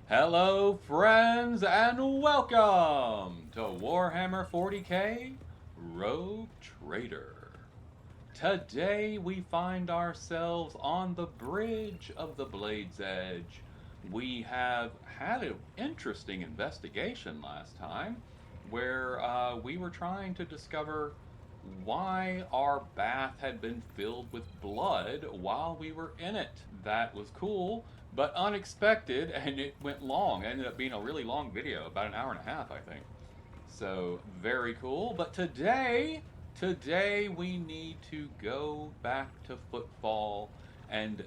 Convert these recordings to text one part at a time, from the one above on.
Hello, friends, and welcome to Warhammer 40k Rogue Trader. Today we find ourselves on the bridge of the Blade's Edge. We have had an interesting investigation last time where we were trying to discover why our bath had been filled with blood while we were in it. That was cool, but unexpected, and it went long. It ended up being a really long video, about an hour and a half, I think. So, very cool. But today we need to go back to Footfall and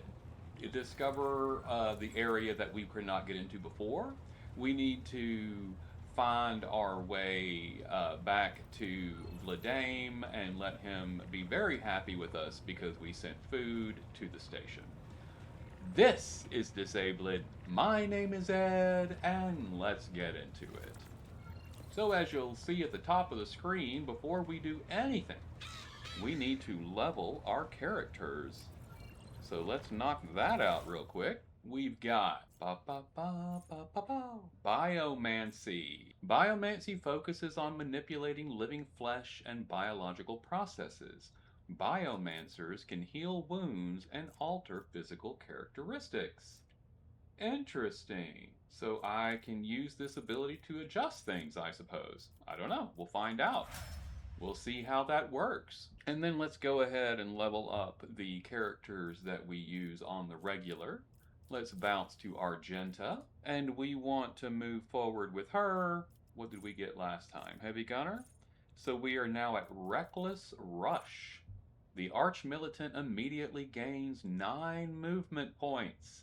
discover the area that we could not get into before. We need to find our way back to Vladame and let him be very happy with us because we sent food to the station. This is Disabled. My name is Ed, and let's get into it. So, as you'll see at the top of the screen, before we do anything, we need to level our characters. So let's knock that out real quick. We've got Biomancy. Biomancy focuses on manipulating living flesh and biological processes. Biomancers can heal wounds and alter physical characteristics. Interesting. So I can use this ability to adjust things, I suppose. I don't know. We'll find out. We'll see how that works. And then let's go ahead and level up the characters that we use on the regular. Let's bounce to Argenta, and we want to move forward with her. What did we get last time? Heavy Gunner? So we are now at Reckless Rush. The Arch Militant immediately gains 9 movement points.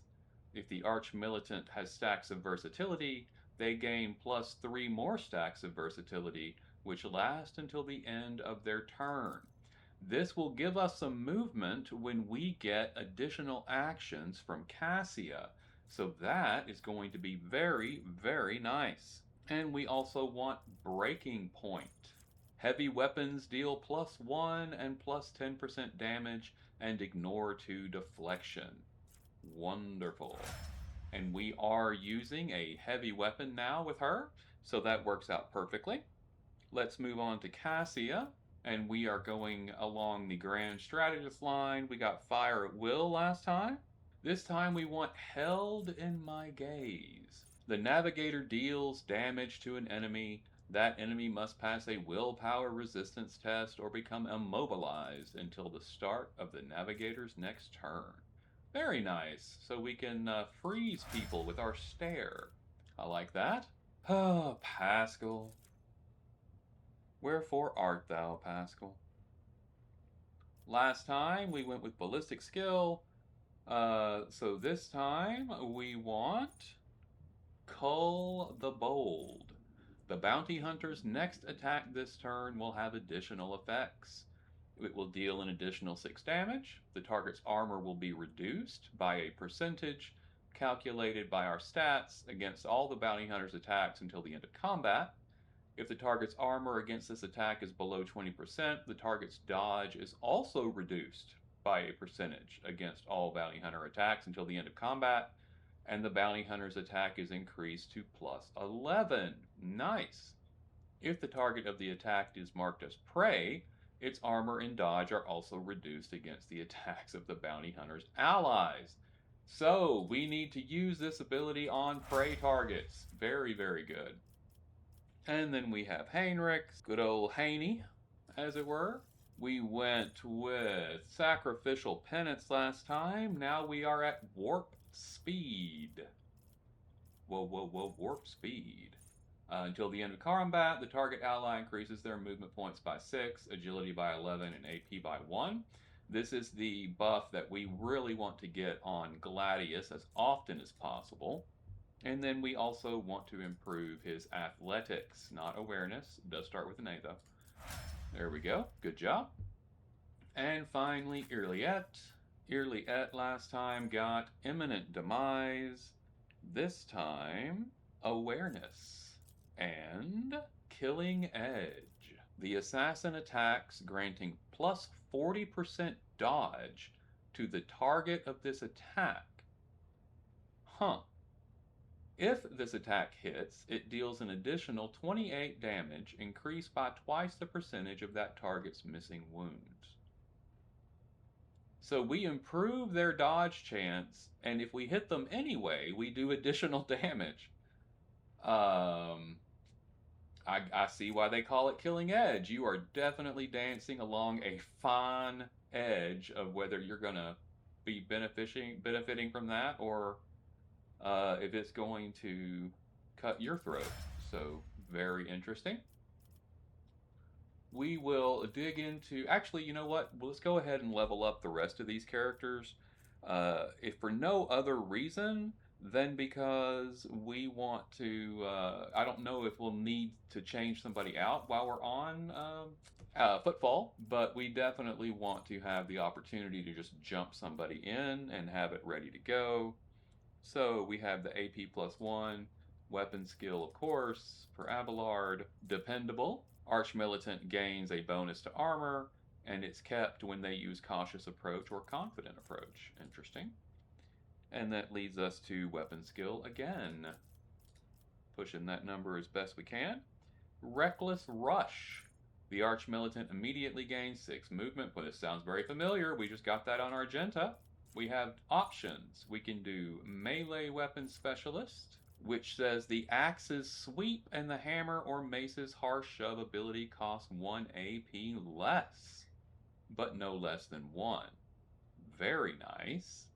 If the Arch Militant has stacks of versatility, they gain plus 3 more stacks of versatility, which last until the end of their turn. This will give us some movement when we get additional actions from Cassia, so that is going to be very, very nice. And we also want Breaking Point. Heavy weapons deal plus 1 and plus 10% damage and ignore 2 deflection. Wonderful. And we are using a heavy weapon now with her, so that works out perfectly. Let's move on to Cassia, and we are going along the Grand Strategist line. We got Fire at Will last time. This time we want Held in My Gaze. The Navigator deals damage to an enemy. That enemy must pass a willpower resistance test or become immobilized until the start of the Navigator's next turn. Very nice. So we can freeze people with our stare. I like that. Oh, Pascal. Wherefore art thou, Pascal? Last time we went with ballistic skill. So this time we want Cull the Bold. The bounty hunter's next attack this turn will have additional effects. It will deal an additional 6 damage. The target's armor will be reduced by a percentage calculated by our stats against all the bounty hunter's attacks until the end of combat. If the target's armor against this attack is below 20%, the target's dodge is also reduced by a percentage against all bounty hunter attacks until the end of combat, and the bounty hunter's attack is increased to plus 11. Nice. If the target of the attack is marked as prey, its armor and dodge are also reduced against the attacks of the bounty hunter's allies. So, we need to use this ability on prey targets. Very, very good. And then we have Heinrich, good old Haney, as it were. We went with Sacrificial Penance last time. Now we are at Warp Speed. Whoa, Warp Speed. Until the end of combat, the target ally increases their movement points by 6, agility by 11, and AP by 1. This is the buff that we really want to get on Gladius as often as possible. And then we also want to improve his athletics, not awareness. It does start with an A though. There we go. Good job. And finally, Irliet. Irliet last time got Imminent Demise. This time, Awareness. And Killing Edge. The assassin attacks, granting plus 40% dodge to the target of this attack. Huh. If this attack hits, it deals an additional 28 damage, increased by twice the percentage of that target's missing wounds. So we improve their dodge chance, and if we hit them anyway, we do additional damage. I see why they call it Killing Edge. You are definitely dancing along a fine edge of whether you're going to be benefiting from that, or if it's going to cut your throat. So, very interesting. We will dig into. Actually, you know what? Let's go ahead and level up the rest of these characters. If for no other reason than because we want to. I don't know if we'll need to change somebody out while we're on Footfall, but we definitely want to have the opportunity to just jump somebody in and have it ready to go. So we have the AP +1, weapon skill, of course, for Abelard. Dependable. Archmilitant gains a bonus to armor, and it's kept when they use cautious approach or confident approach. Interesting. And that leads us to weapon skill again. Pushing that number as best we can. Reckless Rush. The Archmilitant immediately gains 6 movement. Well, this sounds very familiar. We just got that on Argenta. We have options. We can do Melee Weapon Specialist, which says the axe's sweep and the hammer or mace's harsh shove ability cost 1 AP less, but no less than 1. Very nice.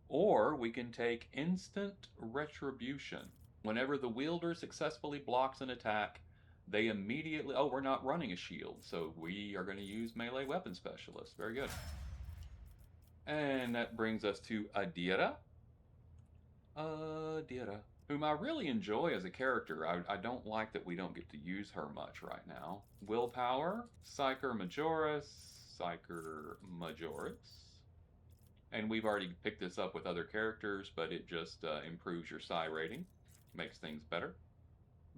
Or we can take Instant Retribution. Whenever the wielder successfully blocks an attack, they immediately... Oh, we're not running a shield, so we are going to use Melee Weapon Specialist. Very good. And that brings us to Adira. Adira, whom I really enjoy as a character. I don't like that we don't get to use her much right now. Willpower, Psyker Majoris, Psyker Majoris. And we've already picked this up with other characters, but it just improves your psi rating. Makes things better.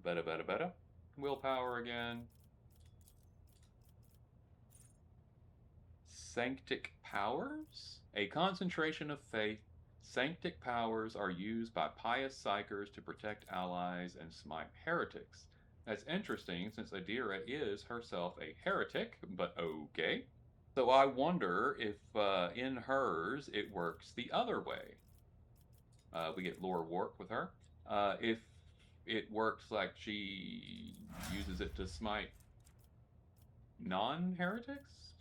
Better. Willpower again. Sanctic Powers? A concentration of faith. Sanctic powers are used by pious psychers to protect allies and smite heretics. That's interesting, since Adira is herself a heretic, but okay. So I wonder if in hers it works the other way. We get lore warp with her. If it works like she uses it to smite non-heretics?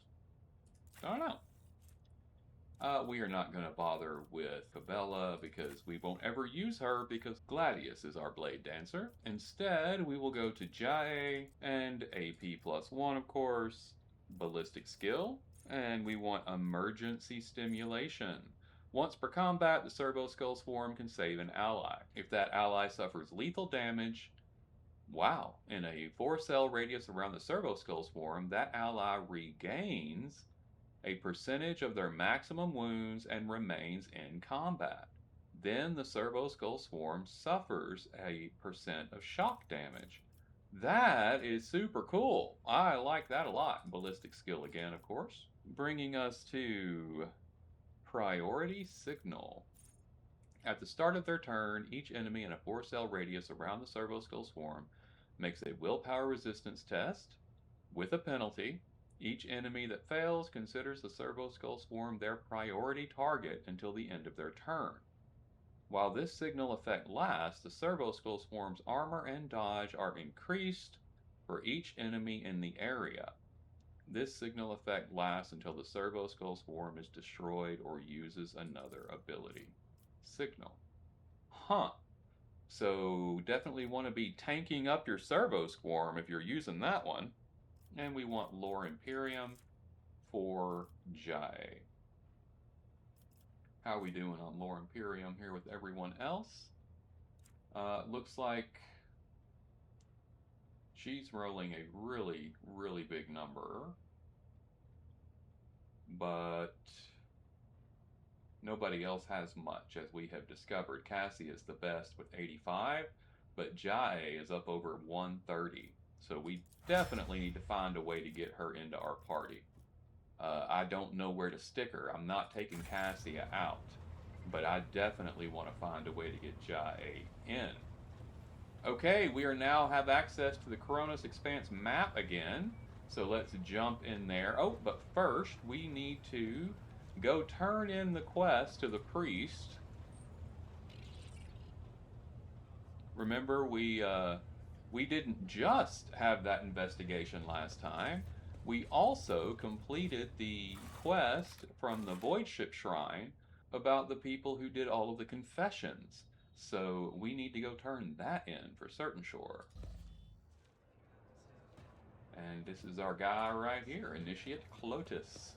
I don't know. We are not going to bother with Fabella because we won't ever use her because Gladius is our blade dancer. Instead, we will go to Jae and AP +1, of course, ballistic skill, and we want emergency stimulation. Once per combat, the Servo Skull Swarm can save an ally. If that ally suffers lethal damage, wow, in a 4-cell radius around the Servo Skull Swarm, that ally regains a percentage of their maximum wounds and remains in combat. Then the Servo Skull Swarm suffers a % of shock damage. That is super cool. I like that a lot. Ballistic skill again, of course. Bringing us to Priority Signal. At the start of their turn, each enemy in a 4-cell radius around the Servo Skull Swarm makes a willpower resistance test with a penalty. Each enemy that fails considers the Servo Skull Swarm their priority target until the end of their turn. While this signal effect lasts, the Servo Skull Swarm's armor and dodge are increased for each enemy in the area. This signal effect lasts until the Servo Skull Swarm is destroyed or uses another ability. Signal. Huh. So definitely want to be tanking up your Servo Swarm if you're using that one. And we want Lore Imperium for Jae. How are we doing on Lore Imperium here with everyone else? Looks like she's rolling a really, really big number. But nobody else has much, as we have discovered. Cassie is the best with 85, but Jae is up over 130. So we definitely need to find a way to get her into our party. I don't know where to stick her. I'm not taking Cassia out. but I definitely want to find a way to get Jai in. Okay, we are now have access to the Coronis Expanse map again. So let's jump in there. Oh, but first we need to go turn in the quest to the priest. Remember, we didn't just have that investigation last time. We also completed the quest from the Voidship Shrine about the people who did all of the confessions. So we need to go turn that in for certain sure. And this is our guy right here, Initiate Clotis.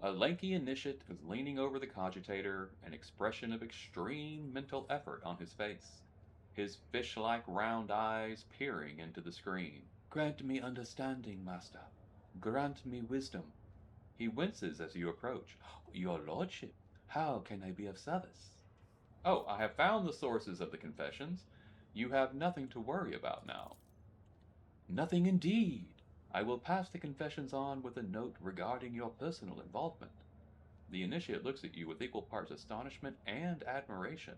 A lanky initiate is leaning over the cogitator, an expression of extreme mental effort on his face, his fish-like round eyes peering into the screen. Grant me understanding, master. Grant me wisdom. He winces as you approach. Your lordship, how can I be of service? Oh, I have found the sources of the confessions. You have nothing to worry about now. Nothing indeed. I will pass the confessions on with a note regarding your personal involvement. The initiate looks at you with equal parts astonishment and admiration.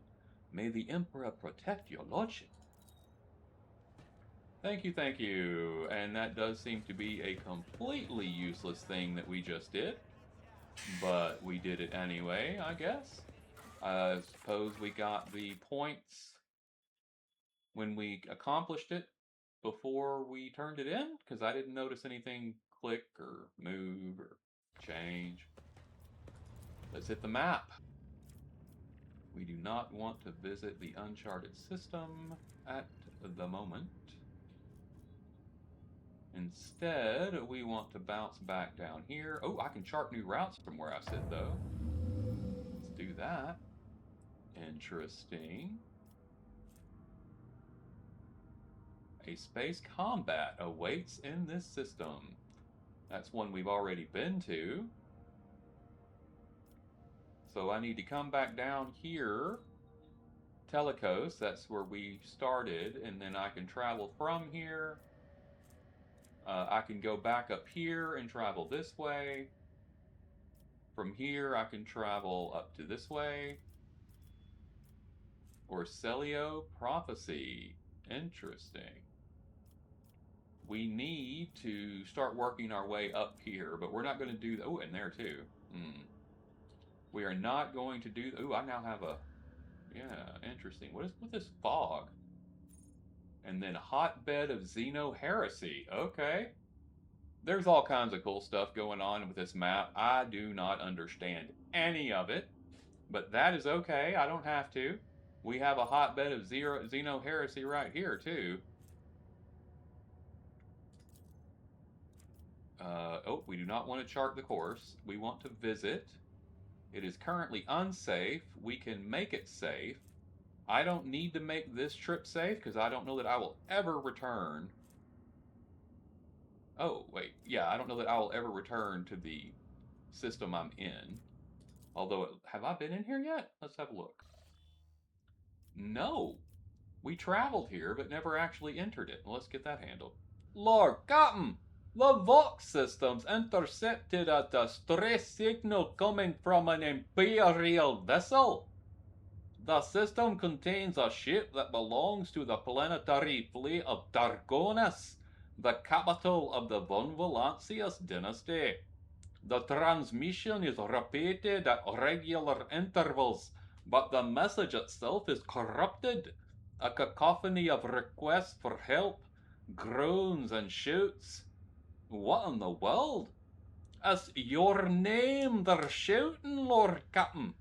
May the Emperor protect your lordship. Thank you, thank you. And that does seem to be a completely useless thing that we just did. But we did it anyway, I guess. I suppose we got the points when we accomplished it before we turned it in, because I didn't notice anything click or move or change. Let's hit the map. We do not want to visit the uncharted system at the moment. Instead, we want to bounce back down here. Oh, I can chart new routes from where I sit, though. Let's do that. Interesting. A space combat awaits in this system. That's one we've already been to. So I need to come back down here. Telecos, that's where we started, and then I can travel from here. I can go back up here and travel this way. From here, I can travel up to this way. Orselio Prophecy. Interesting. We need to start working our way up here, but we're not going to do... Oh, and there too. We are not going to do... Oh, I now have a... Yeah, interesting. What is with this fog? And then Hotbed of Xeno Heresy. Okay. There's all kinds of cool stuff going on with this map. I do not understand any of it, but that is okay. I don't have to. We have a Hotbed of Xeno Heresy right here, too. Oh, we do not want to chart the course. We want to visit. It is currently unsafe. We can make it safe. I don't need to make this trip safe because I don't know that I will ever return. Oh, wait. Yeah, I don't know that I will ever return to the system I'm in. Although, have I been in here yet? Let's have a look. No. We traveled here, but never actually entered it. Well, let's get that handled. Lord Captain, the Vox systems intercepted a distress signal coming from an Imperial vessel. The system contains a ship that belongs to the planetary fleet of Dargonus, the capital of the Von Valancius dynasty. The transmission is repeated at regular intervals, but the message itself is corrupted. A cacophony of requests for help, groans and shouts. What in the world? It's your name they're shouting, Lord Captain.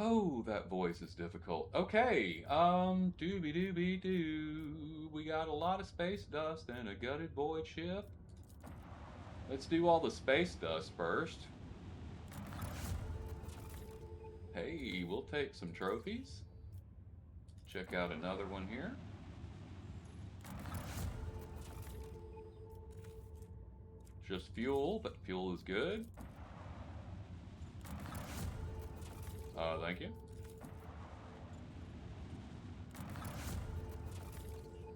Oh, that voice is difficult. Okay, dooby-dooby-doo. We got a lot of space dust and a gutted void ship. Let's do all the space dust first. Hey, we'll take some trophies. Check out another one here. Just fuel, but fuel is good. Thank you.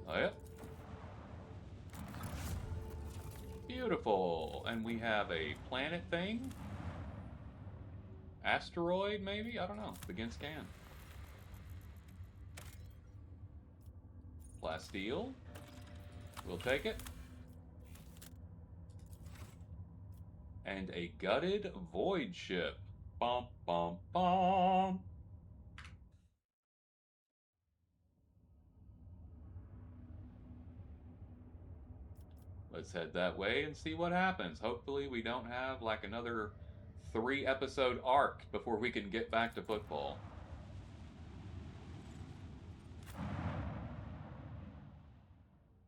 Oh, yeah. Beautiful. And we have a planet thing. Asteroid, maybe? I don't know. Begin scan. Plasteel. We'll take it. And a gutted Voidship. Bum, bum, bum. Let's head that way and see what happens. Hopefully we don't have like another 3-episode arc before we can get back to Footfall.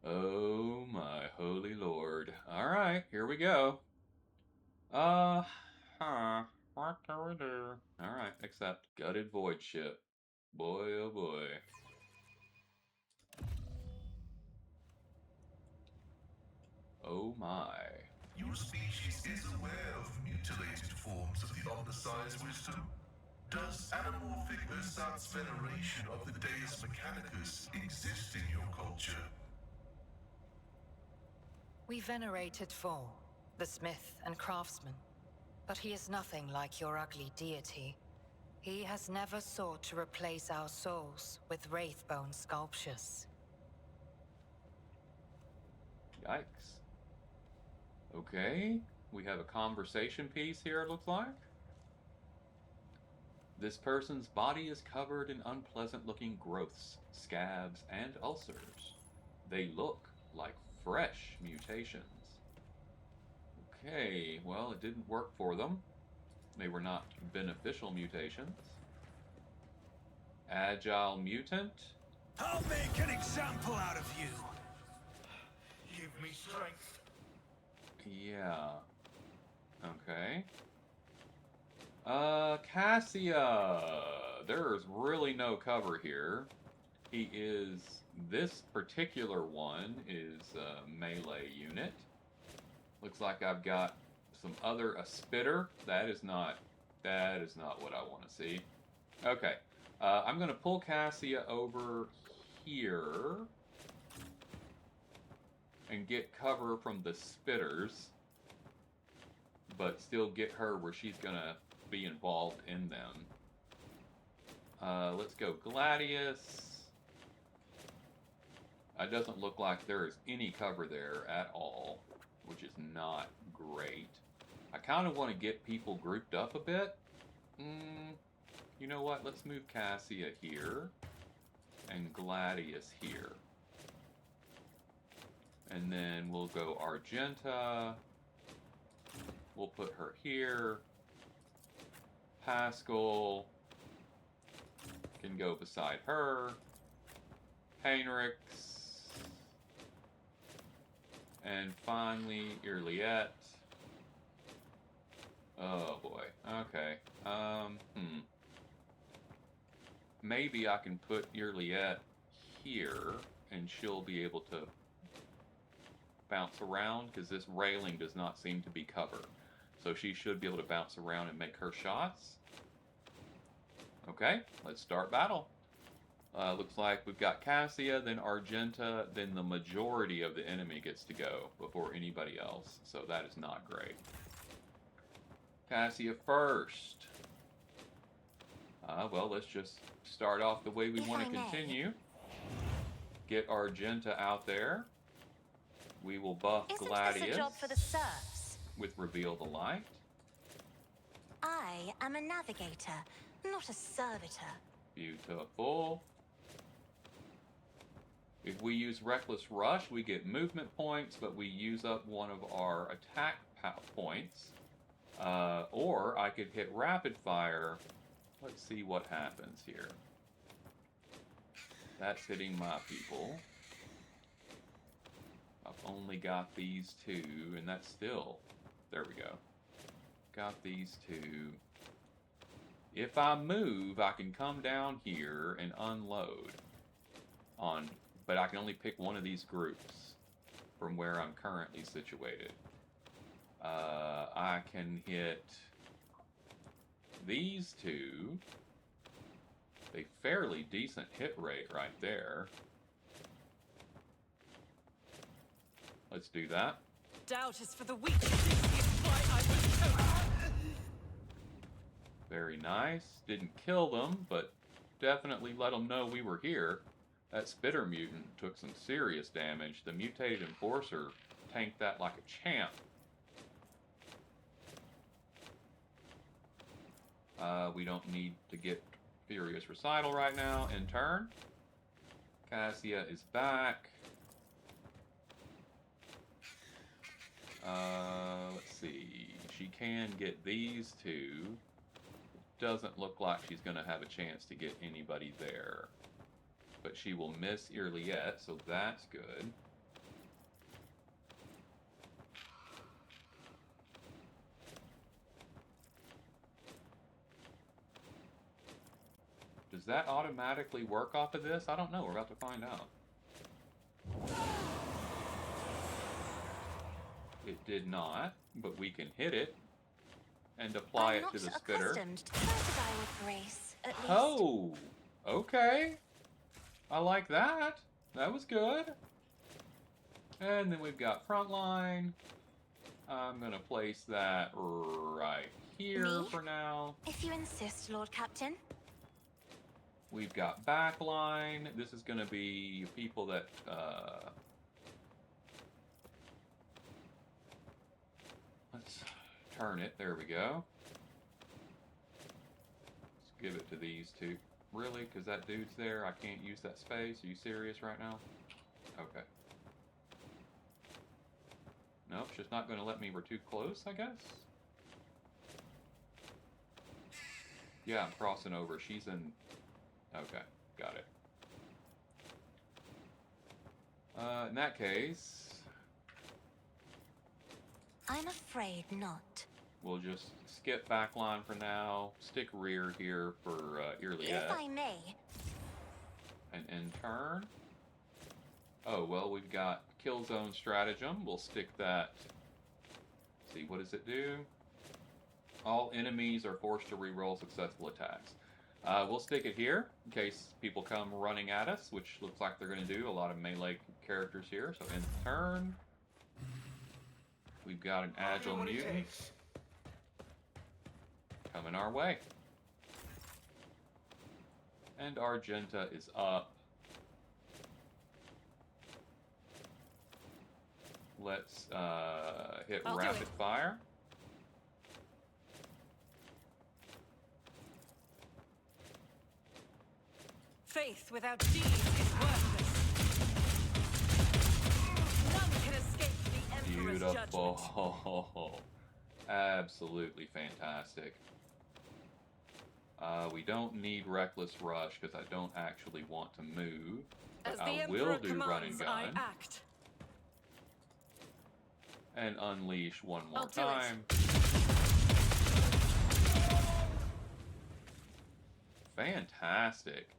Oh my holy lord. Alright, here we go. What can we do? Alright, accept. Gutted Voidship. Boy, oh boy. Oh my. Your species is aware of mutilated forms of the undersized wisdom. Does anamorphic ersatz veneration of the Deus Mechanicus exist in your culture? We venerated Four, the smith and craftsman. But he is nothing like your ugly deity. He has never sought to replace our souls with wraithbone sculptures. Yikes. Okay, we have a conversation piece here, it looks like. This person's body is covered in unpleasant-looking growths, scabs, and ulcers. They look like fresh mutations. Okay, well, it didn't work for them. They were not beneficial mutations. Agile mutant. I'll make an example out of you. Give me strength. Yeah. Okay. Cassia. There's really no cover here. He is... This particular one is a melee unit. Looks like I've got some other... A spitter. That is not what I want to see. Okay. I'm going to pull Cassia over here and get cover from the spitters, but still get her where she's going to be involved in them. Let's go Gladius. It doesn't look like there is any cover there at all, which is not great. I kind of want to get people grouped up a bit. You know what? Let's move Cassia here and Gladius here. And then we'll go Argenta. We'll put her here. Pascal can go beside her. Heinrichs. And finally, Irliette. Oh boy. Okay. Maybe I can put Irliette here and she'll be able to bounce around because this railing does not seem to be cover. So she should be able to bounce around and make her shots. Okay, let's start battle. Looks like we've got Cassia, then Argenta, then the majority of the enemy gets to go before anybody else. So that is not great. Cassia first. Well, let's just start off the way we want to continue. Get Argenta out there. We will buff Gladius. Isn't this a job for the serfs? With Reveal the Light. I am a navigator, not a servitor. Beautiful. If we use Reckless Rush, we get movement points, but we use up one of our attack points. Or I could hit Rapid Fire. Let's see what happens here. That's hitting my people. I've only got these two, and that's still... There we go. Got these two. If I move, I can come down here and unload on... But I can only pick one of these groups from where I'm currently situated. I can hit these two. A fairly decent hit rate right there. Let's do that. Doubt is for the weak. This is why I was chosen. Very nice. Didn't kill them, but definitely let them know we were here. That Spitter mutant took some serious damage. The mutated enforcer tanked that like a champ. We don't need to get Furious Recital right now. In turn, Cassia is back. Let's see. She can get these two. Doesn't look like she's going to have a chance to get anybody there. But she will miss Irliet, so that's good. Does that automatically work off of this? I don't know. We're about to find out. It did not, but we can hit it and apply it to the spitter. I'm not accustomed to try to die with grace, at least. Oh, okay. I like that. That was good. And then we've got Frontline. I'm going to place that right here Me? for now. If you insist, Lord Captain. We've got Backline. This is going to be people that... let's turn it. There we go. Let's give it to these two. Really? Because that dude's there? I can't use that space? Are you serious right now? Okay. Nope, she's not going to let me. We're too close, I guess? Yeah, I'm crossing over. She's in... Okay, got it. In that case... I'm afraid not. We'll just skip backline for now. Stick rear here for Irliet. If I may. And in turn... Oh, well, we've got Kill Zone Stratagem. We'll stick that... Let's see, what does it do? All enemies are forced to reroll successful attacks. We'll stick it here in case people come running at us, which looks like they're going to do. A lot of melee characters here. So in turn, we've got an agile mutant coming our way. And Argenta is up. Let's hit rapid fire. Faith without deeds is worthless. None can escape the Emperor's judgment. Beautiful. Absolutely fantastic. We don't need Reckless Rush because I don't actually want to move. But I will do Run and Gun. I act. And Unleash one more I'll time. Fantastic.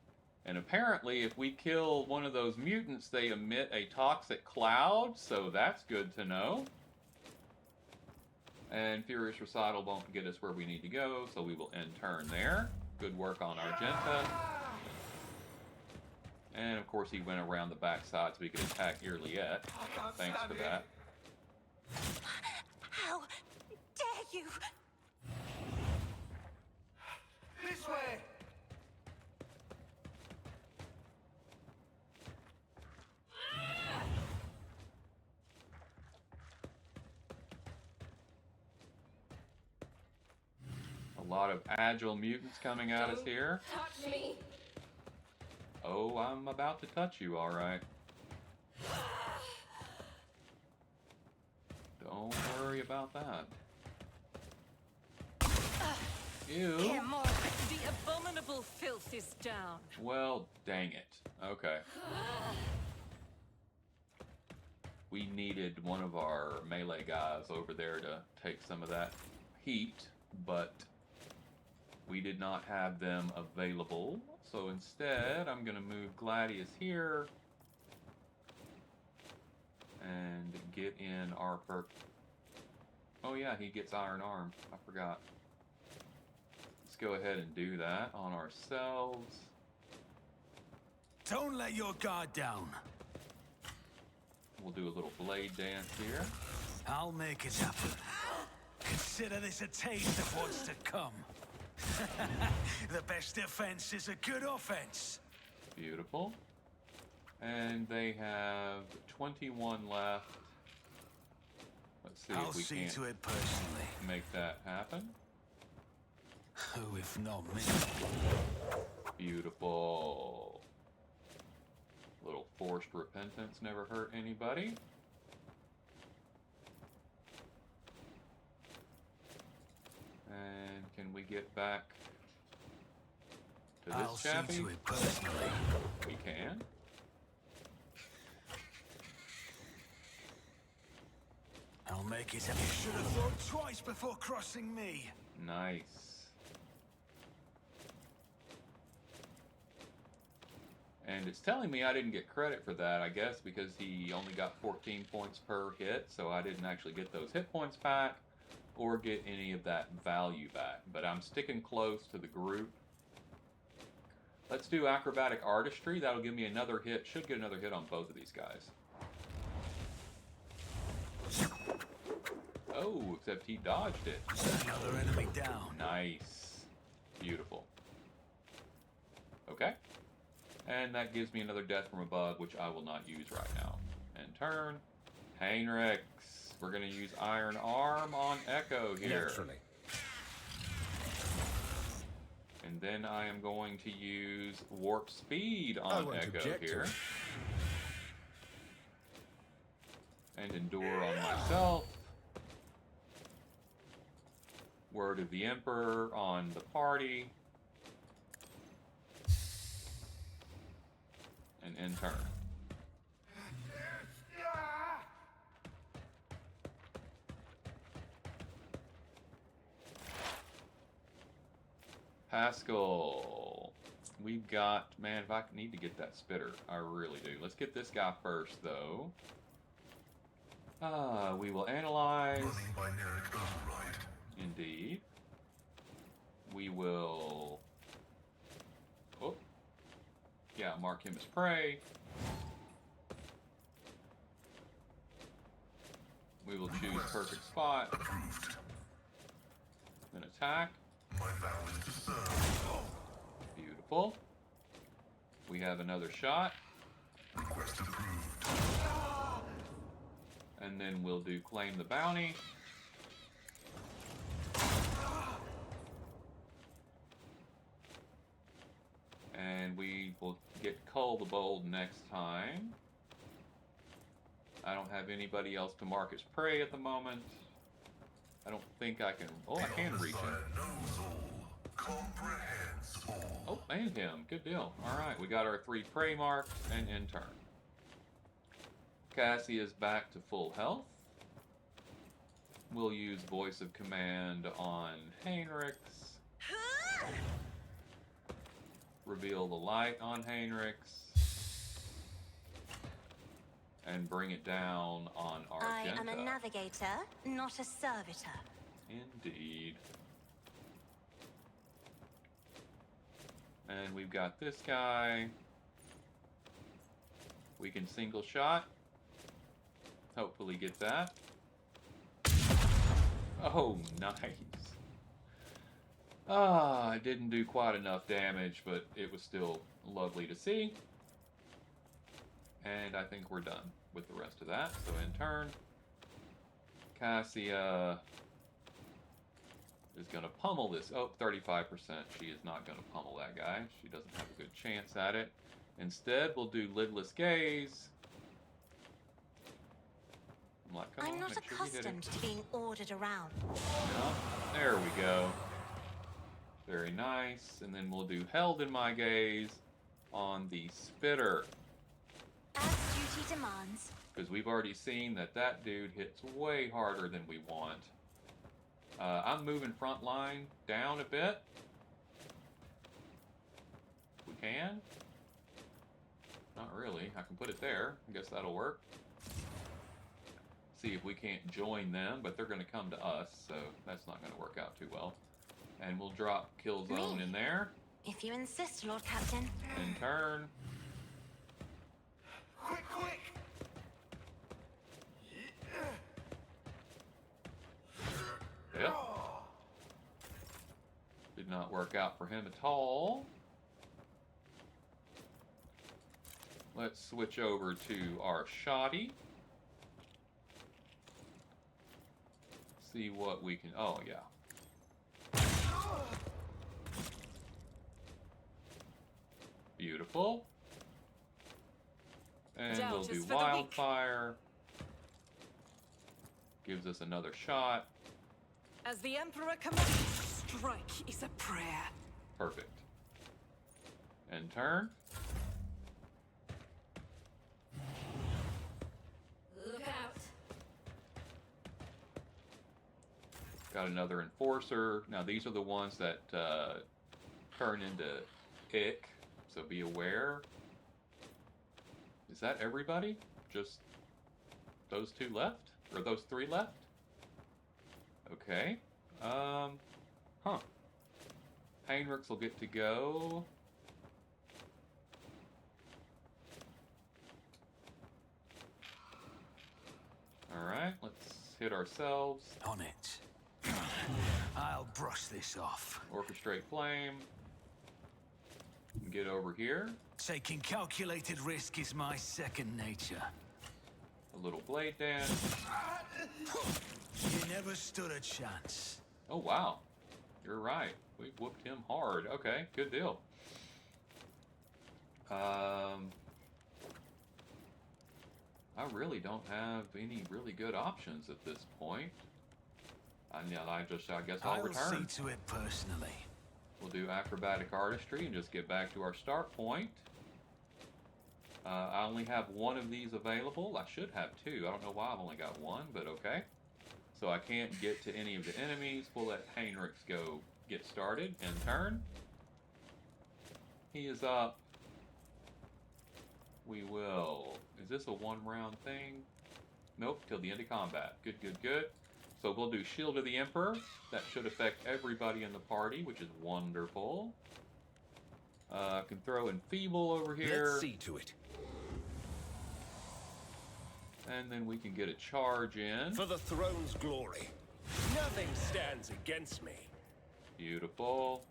And apparently, if we kill one of those mutants, they emit a toxic cloud, so that's good to know. And Furious Recital won't get us where we need to go, so we will end turn there. Good work on Argenta. And of course, he went around the backside so we could attack Irliet. Thanks for that. How dare you? This way! A lot of agile mutants coming at us here. Touch me. Oh, I'm about to touch you, alright. Don't worry about that. Ew. The abominable filth is down. Well, dang it. Okay. We needed one of our melee guys over there to take some of that heat, but we did not have them available. So instead, I'm going to move Gladius here and get in our perk. Oh yeah, he gets Iron Arm. I forgot. Let's go ahead and do that on ourselves. Don't let your guard down. We'll do a little blade dance here. I'll make it happen. Consider this a taste of what's to come. The best defense is a good offense. Beautiful. And they have 21 left. Let's see I'll if we see can to it personally. make that happen. Who if not me? Beautiful. Little forced repentance never hurt anybody. And can we get back to this I'll chappie? see to it personally. We can. I'll make it happen. You should have thought twice before crossing me. Nice. And it's telling me I didn't get credit for that, I guess, because he only got 14 points per hit, so I didn't actually get those hit points back or get any of that value back. But I'm sticking close to the group. Let's do acrobatic artistry. That'll give me another hit. Should get another hit on both of these guys. Oh, except he dodged it. Another enemy down. Nice. Beautiful. Okay. And that gives me another death from a bug, which I will not use right now. And turn. Heinrichs. We're going to use Iron Arm on Echo here. Naturally. And then I am going to use Warp Speed I on won't Echo object to here. it. And Endure on myself. Word of the Emperor on the party. And end turn. Pascal. We've got, man, if I need to get that spitter, I really do. Let's get this guy first, though. We will analyze. Running binaric override. Indeed. We will... Oh. Yeah, mark him as prey. We will choose perfect spot. Approved. Then attack. My vow is to serve. Beautiful. We have another shot. Request approved. And then we'll do claim the bounty. And we will get Cull the Bold next time. I don't have anybody else to mark as prey at the moment. I don't think I can... Oh, I can reach him. Knows all, comprehends all. Oh, and him. Good deal. Alright, we got our 3 prey marked and in turn. Cassie is back to full health. We'll use Voice of Command on Heinrichs. Reveal the light on Heinrichs. And bring it down on Argenta. I am a navigator, not a servitor. Indeed. And we've got this guy. We can single shot. Hopefully get that. Oh, nice. I didn't do quite enough damage, but it was still lovely to see. And I think we're done with the rest of that. So in turn, Cassia is going to pummel this. Oh, 35%. She is not going to pummel that guy. She doesn't have a good chance at it. Instead, we'll do Lidless Gaze. I'm like, come on, I'm not make sure you hit it. accustomed to being ordered around. Yeah, there we go. Very nice. And then we'll do Held in My Gaze on the Spitter. As duty demands. Because we've already seen that that dude hits way harder than we want. I'm moving front line down a bit. We can. Not really. I can put it there. I guess that'll work. See if we can't join them, but they're going to come to us, so that's not going to work out too well. And we'll drop Kill Zone in there. If you insist, Lord Captain. In turn. Quick, quick! Did not work out for him at all. Let's switch over to our shoddy. See what we can... Oh, yeah. Beautiful. And Doubt we'll is do for the weak. wildfire. Gives us another shot. As the Emperor commands, strike is a prayer. Perfect. And turn. Look out. Got another enforcer. Now these are the ones that turn into ick, so be aware. Is that everybody? Just those two left? Or those three left? Okay. Huh. Heinrichs will get to go. Alright, let's hit ourselves. On it. I'll brush this off. Orchestrate flame. Get over here. Taking calculated risk is my second nature. A little blade dance. You never stood a chance. Oh wow. You're right. We whooped him hard. Okay, good deal. I really don't have any really good options at this point. I guess I'll return. See to it personally. We'll do acrobatic artistry and just get back to our start point. I only have one of these available. I should have two. I don't know why I've only got one, but okay. So I can't get to any of the enemies. We'll let Heinrichs go get started and turn. He is up. We will... Is this a one-round thing? Nope, till the end of combat. Good, good, good. So we'll do Shield of the Emperor. That should affect everybody in the party, which is wonderful. I can throw Enfeeble over here. Let's see to it. And then we can get a charge in. For the throne's glory. Nothing stands against me. Beautiful.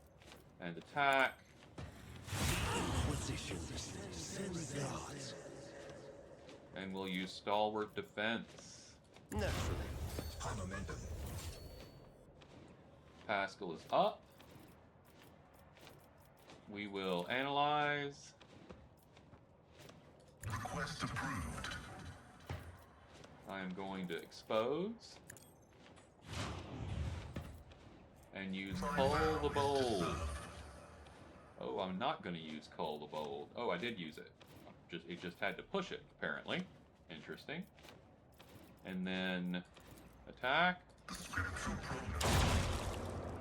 And attack. Position. Send guards. And we'll use Stalwart Defense. Naturally. High momentum. Pascal is up. We will analyze. Request approved. I am going to expose. And use Cull the Bold. Oh, I'm not going to use Cull the Bold. Oh, I did use it. It just had to push it, apparently. Interesting. And then attack.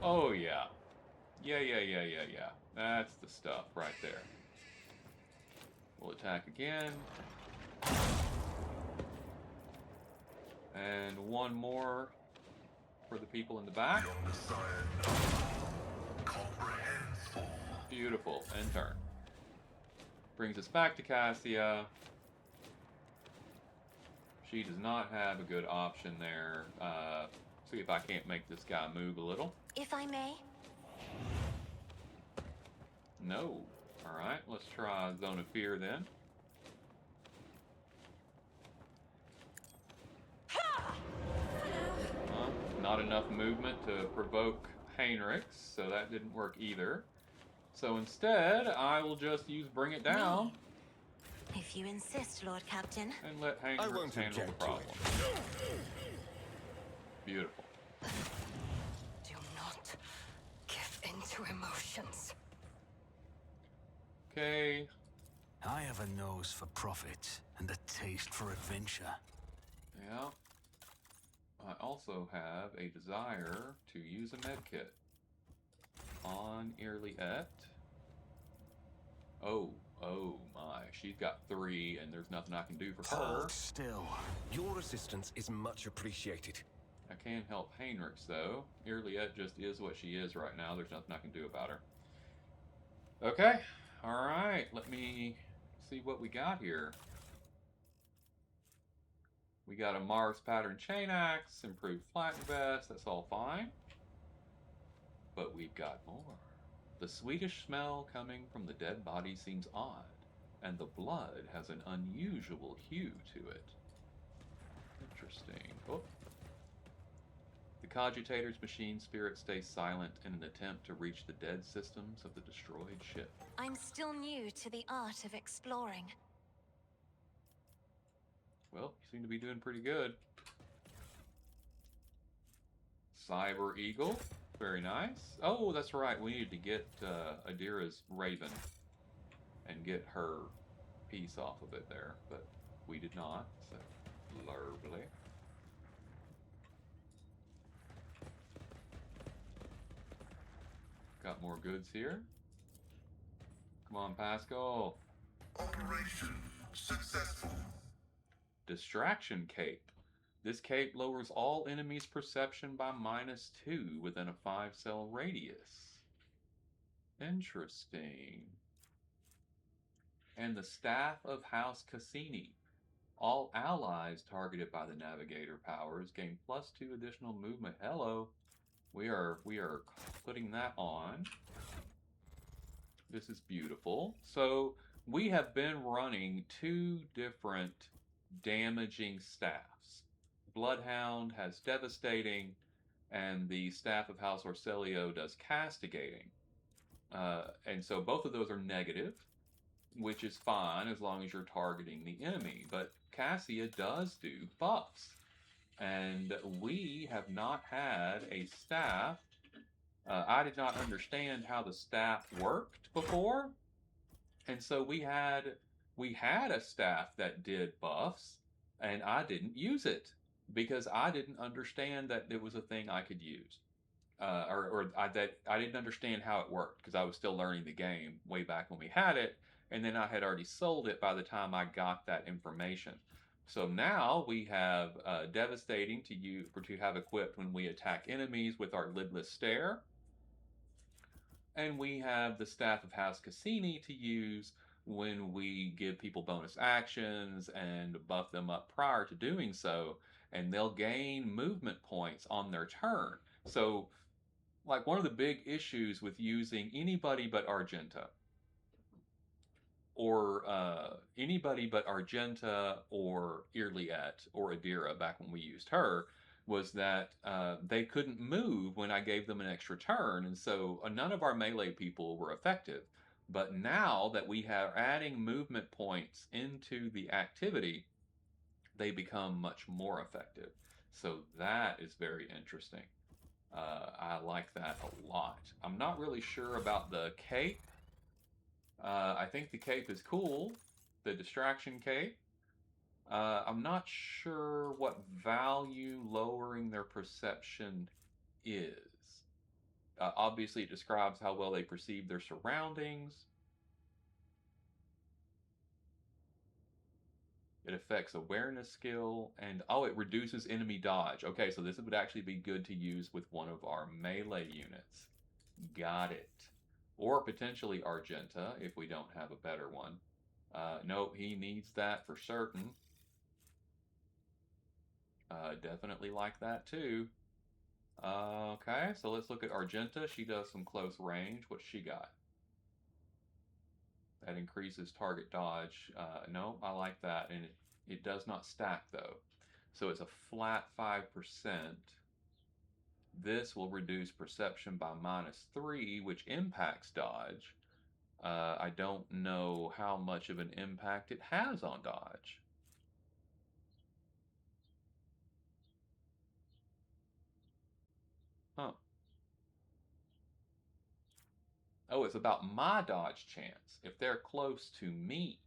Oh, yeah. Yeah. That's the stuff right there. We'll attack again. And one more for the people in the back. Beautiful. And turn. Brings us back to Cassia. She does not have a good option there. See if I can't make this guy move a little. If I may. No. Alright, let's try Zone of Fear then. Not enough movement to provoke Heinrichs, so that didn't work either. So instead, I will just use Bring It Down. If you insist, Lord Captain. And let I Heinrichs won't handle the object to problem. it. Beautiful. Do not give in to emotions. Okay. I have a nose for profit and a taste for adventure. Yeah. I also have a desire to use a medkit on Irliet. Oh my. She's got 3 and there's nothing I can do for her. Hold still. Your assistance is much appreciated. I can help Heinrichs though. Irliet just is what she is right now. There's nothing I can do about her. Okay. Alright. Let me see what we got here. We got a Mars pattern chain axe, improved flat vest, that's all fine. But we we've got more. The sweetish smell coming from the dead body seems odd, and the blood has an unusual hue to it. Interesting. Oh. The cogitator's machine spirit stays silent in an attempt to reach the dead systems of the destroyed ship. I'm still new to the art of exploring. Well, you seem to be doing pretty good. Cyber Eagle. Very nice. Oh, that's right. We needed to get Adira's Raven and get her piece off of it there, but we did not. So, lovely. Got more goods here. Come on, Pascal. Operation successful. Distraction Cape. This cape lowers all enemies' perception by -2 within a 5-cell radius. Interesting. And the Staff of House Cassini. All allies targeted by the Navigator powers gain +2 additional movement. Hello. We are putting that on. This is beautiful. So we have been running 2 different damaging staffs. Bloodhound has Devastating, and the Staff of House Orcelio does Castigating. And so both of those are negative, which is fine as long as you're targeting the enemy. But Cassia does do buffs. And we have not had a staff. I did not understand how the staff worked before. And so we had a staff that did buffs, and I didn't use it because I didn't understand that it was a thing I could use, that I didn't understand how it worked because I was still learning the game way back when we had it, and then I had already sold it by the time I got that information. So now we have Devastating to have equipped when we attack enemies with our lidless stare. And we have the Staff of House Cassini to use when we give people bonus actions and buff them up prior to doing so, and they'll gain movement points on their turn. So, like, one of the big issues with using anybody but Argenta, or Irliet or Adira back when we used her, was that they couldn't move when I gave them an extra turn, and so none of our melee people were effective. But now that we have adding movement points into the activity, they become much more effective. So that is very interesting. I like that a lot. I'm not really sure about the cape. I think the cape is cool, the distraction cape. I'm not sure what value lowering their perception is. Obviously, it describes how well they perceive their surroundings. It affects awareness skill, and it reduces enemy dodge. Okay, so this would actually be good to use with one of our melee units. Got it. Or potentially Argenta, if we don't have a better one. Nope, he needs that for certain. Definitely like that too. Okay, so let's look at Argenta. She does some close range. What's she got? That increases target dodge. No, I like that. And it does not stack though. So it's a flat 5%. This will reduce perception by -3, which impacts dodge. I don't know how much of an impact it has on dodge. Huh. Oh, it's about my dodge chance if they're close to me.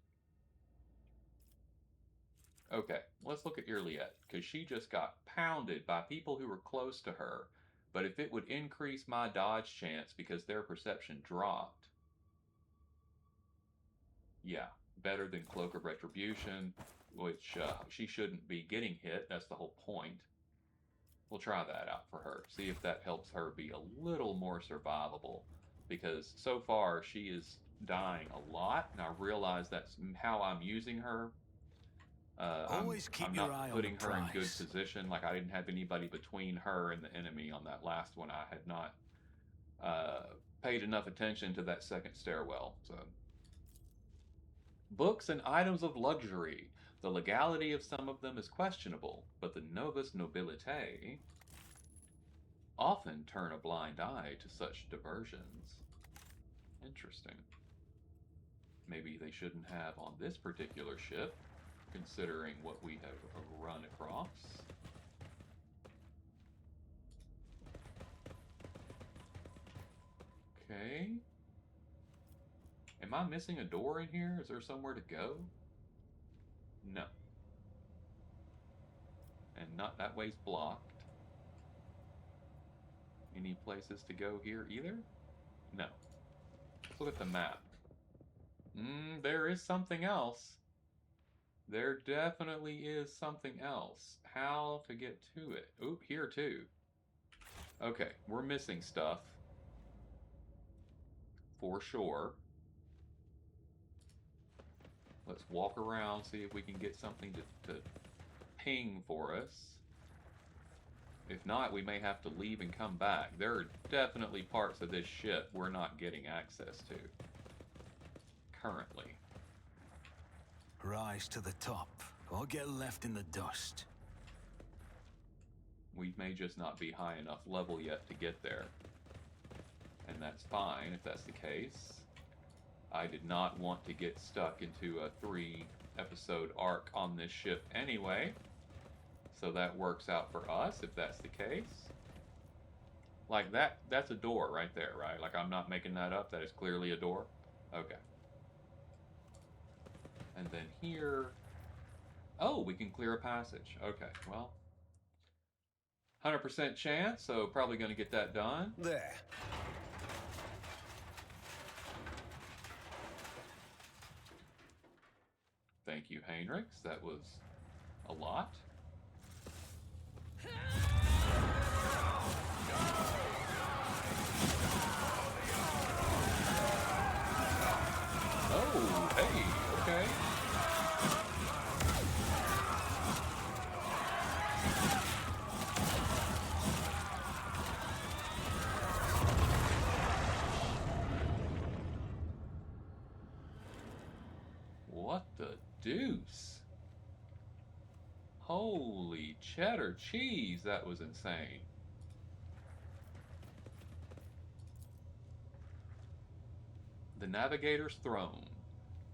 Okay, let's look at Irliet, because she just got pounded by people who were close to her. But if it would increase my dodge chance because their perception dropped, yeah, better than Cloak of Retribution, which she shouldn't be getting hit. That's the whole point. We'll try that out for her. See if that helps her be a little more survivable. Because so far she is dying a lot, and I realize that's how I'm using her. Always keep I'm your not eye on putting the her in good prize. position. Like, I didn't have anybody between her and the enemy on that last one. I had not paid enough attention to that second stairwell. So, books and items of luxury. The legality of some of them is questionable, but the novus nobilitae often turn a blind eye to such diversions. Interesting. Maybe they shouldn't have on this particular ship, considering what we have run across. Okay. Am I missing a door in here? Is there somewhere to go? No. And not that way's blocked. Any places to go here either? No. Let's look at the map. There is something else. There definitely is something else. How to get to it? Oop, here too. Okay, we're missing stuff. For sure. Let's walk around, see if we can get something to ping for us. If not, we may have to leave and come back. There are definitely parts of this ship we're not getting access to. Currently. Rise to the top, or get left in the dust. We may just not be high enough level yet to get there. And that's fine if that's the case. I did not want to get stuck into a 3-episode arc on this ship anyway. So that works out for us if that's the case. Like that's a door right there, right? Like I'm not making that up. That is clearly a door. Okay. And then here... Oh, we can clear a passage. Okay, well... 100% chance, so probably going to get that done. There. Thank you, Heinrichs. That was a lot. Oh, hey, okay. What the deuce? Holy cheddar cheese, that was insane. The Navigator's Throne.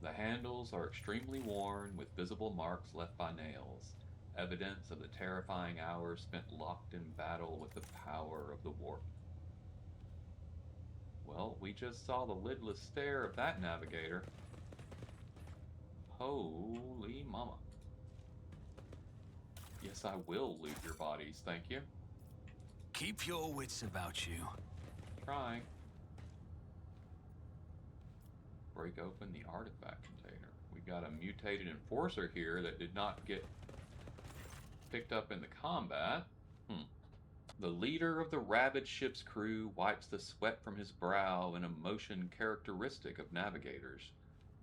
The handles are extremely worn with visible marks left by nails, evidence of the terrifying hours spent locked in battle with the power of the warp. Well, we just saw the lidless stare of that navigator. Holy mama. Yes, I will loot your bodies, thank you. Keep your wits about you. Trying. Break open the artifact container. We got a mutated enforcer here that did not get picked up in the combat. The leader of the ravaged ship's crew wipes the sweat from his brow in a motion characteristic of navigators,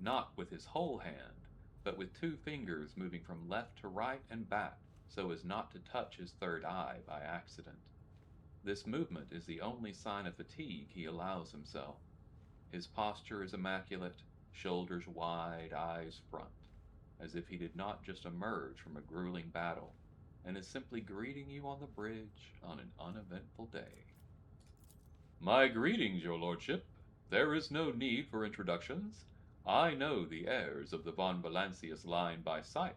not with his whole hand, but with 2 fingers moving from left to right and back so as not to touch his third eye by accident. This movement is the only sign of fatigue he allows himself. His posture is immaculate, shoulders wide, eyes front, as if he did not just emerge from a grueling battle, and is simply greeting you on the bridge on an uneventful day. My greetings, your lordship. There is no need for introductions. I know the heirs of the von Valancius line by sight.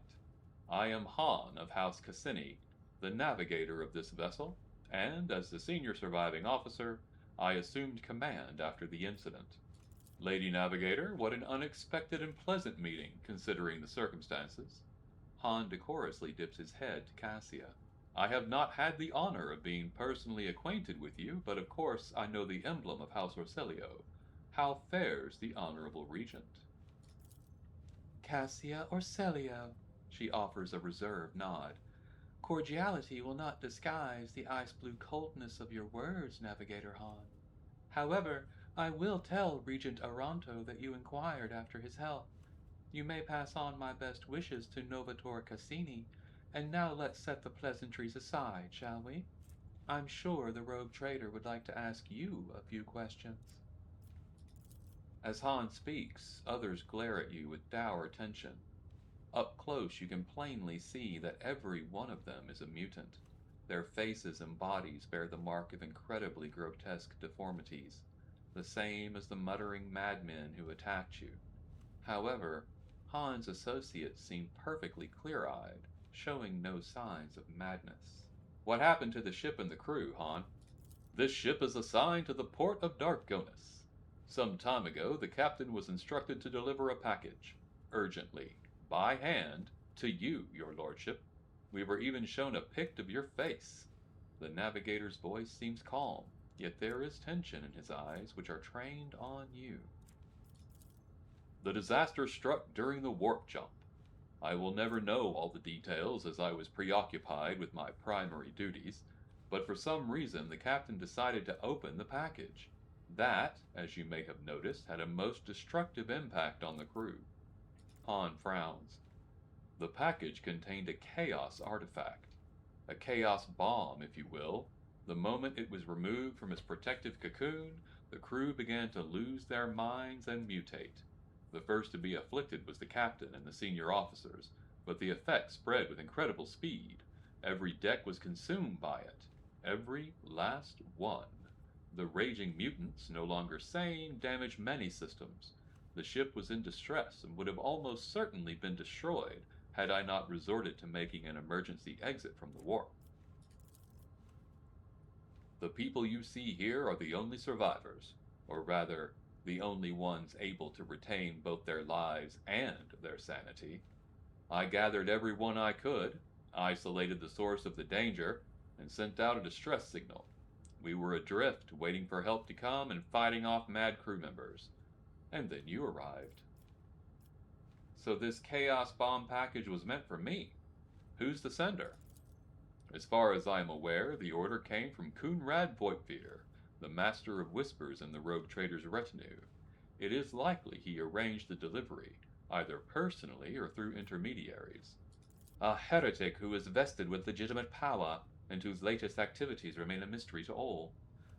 I am Han of House Cassini, the navigator of this vessel, and as the senior surviving officer, I assumed command after the incident. Lady Navigator, what an unexpected and pleasant meeting, considering the circumstances. Han decorously dips his head to Cassia. I have not had the honor of being personally acquainted with you, but of course I know the emblem of House Orselio. How fares the honorable regent? Cassia Orselio, she offers a reserved nod. Cordiality will not disguise the ice-blue coldness of your words, Navigator Han. However, I will tell Regent Aranto that you inquired after his health. You may pass on my best wishes to Novator Cassini, and now let's set the pleasantries aside, shall we? I'm sure the rogue trader would like to ask you a few questions. As Han speaks, others glare at you with dour attention. Up close, you can plainly see that every one of them is a mutant. Their faces and bodies bear the mark of incredibly grotesque deformities, the same as the muttering madmen who attacked you. However, Han's associates seem perfectly clear-eyed, showing no signs of madness. What happened to the ship and the crew, Han? This ship is assigned to the port of Darkonis. Some time ago, the captain was instructed to deliver a package, urgently, by hand, to you, your lordship. We were even shown a pic of your face. The navigator's voice seems calm, yet there is tension in his eyes which are trained on you. The disaster struck during the warp jump. I will never know all the details as I was preoccupied with my primary duties, but for some reason the captain decided to open the package. That, as you may have noticed, had a most destructive impact on the crew. Han frowns. The package contained a chaos artifact. A chaos bomb, if you will. The moment it was removed from its protective cocoon, the crew began to lose their minds and mutate. The first to be afflicted was the captain and the senior officers, but the effect spread with incredible speed. Every deck was consumed by it. Every last one. The raging mutants, no longer sane, damaged many systems. The ship was in distress and would have almost certainly been destroyed had I not resorted to making an emergency exit from the warp. The people you see here are the only survivors, or rather, the only ones able to retain both their lives and their sanity. I gathered everyone I could, isolated the source of the danger, and sent out a distress signal. We were adrift, waiting for help to come and fighting off mad crew members. And then you arrived. So this Chaos Bomb package was meant for me. Who's the sender? As far as I am aware, the order came from Coonrad Voigtveer, the Master of Whispers in the Rogue Trader's retinue. It is likely he arranged the delivery, either personally or through intermediaries. A heretic who is vested with legitimate power, and whose latest activities remain a mystery to all.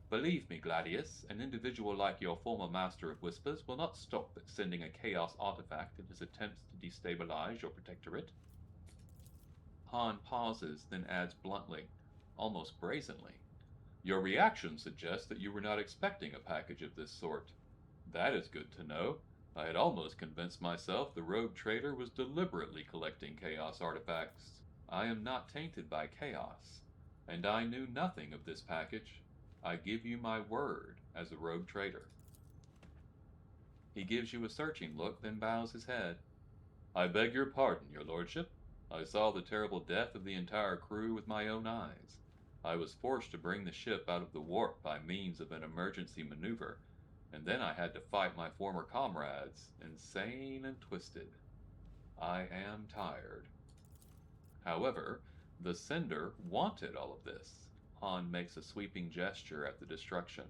Believe me, Gladius, an individual like your former Master of Whispers will not stop at sending a chaos artifact in his attempts to destabilize your protectorate. Han pauses, then adds bluntly, almost brazenly, your reaction suggests that you were not expecting a package of this sort. That is good to know. I had almost convinced myself the rogue trader was deliberately collecting chaos artifacts. I am not tainted by chaos, and I knew nothing of this package. I give you my word as a rogue trader. He gives you a searching look, then bows his head. I beg your pardon, your lordship. I saw the terrible death of the entire crew with my own eyes. I was forced to bring the ship out of the warp by means of an emergency maneuver, and then I had to fight my former comrades, insane and twisted. I am tired. However, the sender wanted all of this. Han makes a sweeping gesture at the destruction,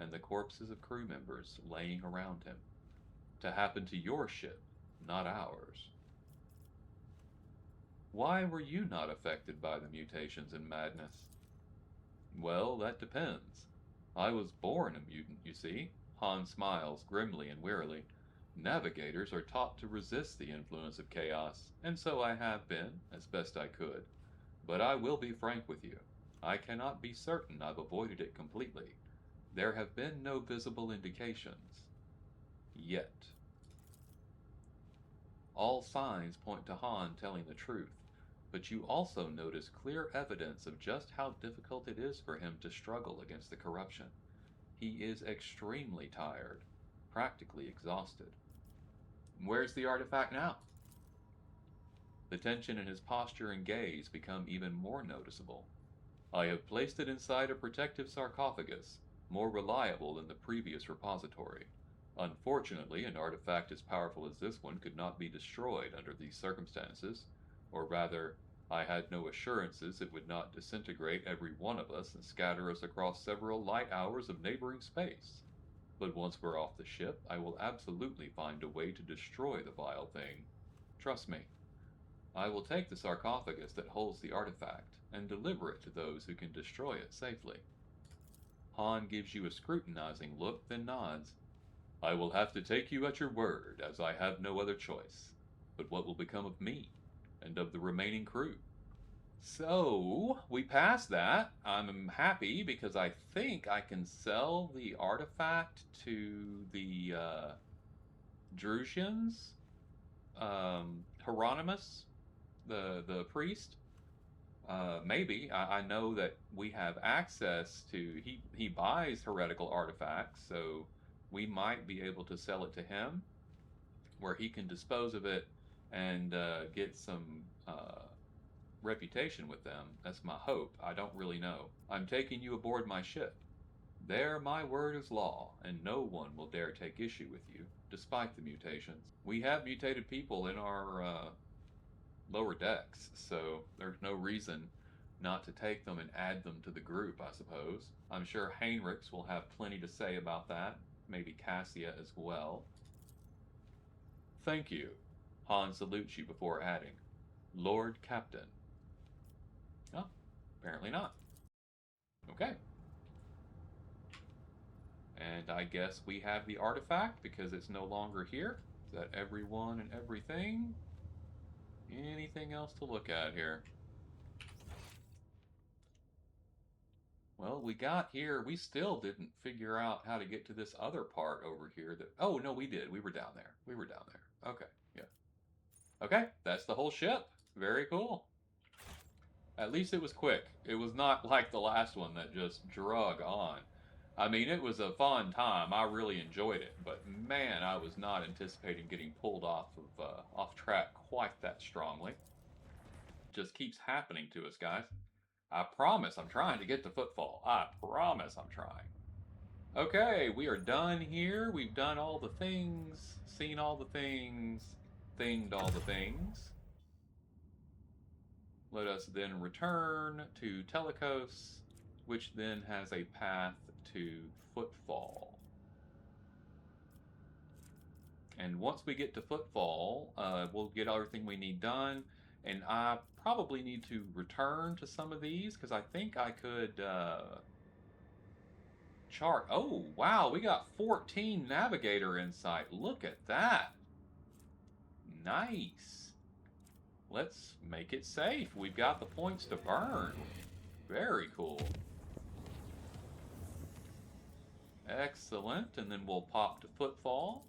and the corpses of crew members laying around him. To happen to your ship, not ours. Why were you not affected by the mutations and madness? Well, that depends. I was born a mutant, you see. Han smiles grimly and wearily. Navigators are taught to resist the influence of chaos, and so I have been, as best I could. But I will be frank with you. I cannot be certain I've avoided it completely. There have been no visible indications. Yet. All signs point to Han telling the truth, but you also notice clear evidence of just how difficult it is for him to struggle against the corruption. He is extremely tired, practically exhausted. Where's the artifact now? The tension in his posture and gaze become even more noticeable. I have placed it inside a protective sarcophagus, more reliable than the previous repository. Unfortunately, an artifact as powerful as this one could not be destroyed under these circumstances, or rather, I had no assurances it would not disintegrate every one of us and scatter us across several light hours of neighboring space. But once we're off the ship, I will absolutely find a way to destroy the vile thing. Trust me. I will take the sarcophagus that holds the artifact and deliver it to those who can destroy it safely. Han gives you a scrutinizing look, then nods. I will have to take you at your word, as I have no other choice. But what will become of me, and of the remaining crew? So, we passed that. I'm happy because I think I can sell the artifact to the Drusians. Hieronymus, the priest. Maybe. I know that we have access to. He buys heretical artifacts, so we might be able to sell it to him, where he can dispose of it and get some reputation with them. That's my hope. I don't really know. I'm taking you aboard my ship. There my word is law, and no one will dare take issue with you, despite the mutations. We have mutated people in our lower decks, so there's no reason not to take them and add them to the group, I suppose. I'm sure Heinrichs will have plenty to say about that, maybe Cassia as well. Thank you. Han salutes you before adding, Lord Captain. Oh, apparently not. Okay. And I guess we have the artifact because it's no longer here. Is that everyone and everything? Anything else to look at here? Well, we got here. We still didn't figure out how to get to this other part over here that... Oh, no, we did. We were down there. We were down there. Okay, yeah. Okay, that's the whole ship. Very cool. At least it was quick. It was not like the last one that just drug on. I mean, it was a fun time. I really enjoyed it, but man, I was not anticipating getting pulled off track quite that strongly. It just keeps happening to us, guys. I promise I'm trying to get to Footfall. I promise I'm trying. Okay, we are done here. We've done all the things, seen all the things, thinged all the things. Let us then return to Telecos, which then has a path to Footfall. And once we get to Footfall, we'll get everything we need done. And I probably need to return to some of these because I think I could chart. Oh, wow, we got 14 Navigator insight. Look at that. Nice. Let's make it safe. We've got the points to burn. Very cool. Excellent. And then we'll pop to Footfall.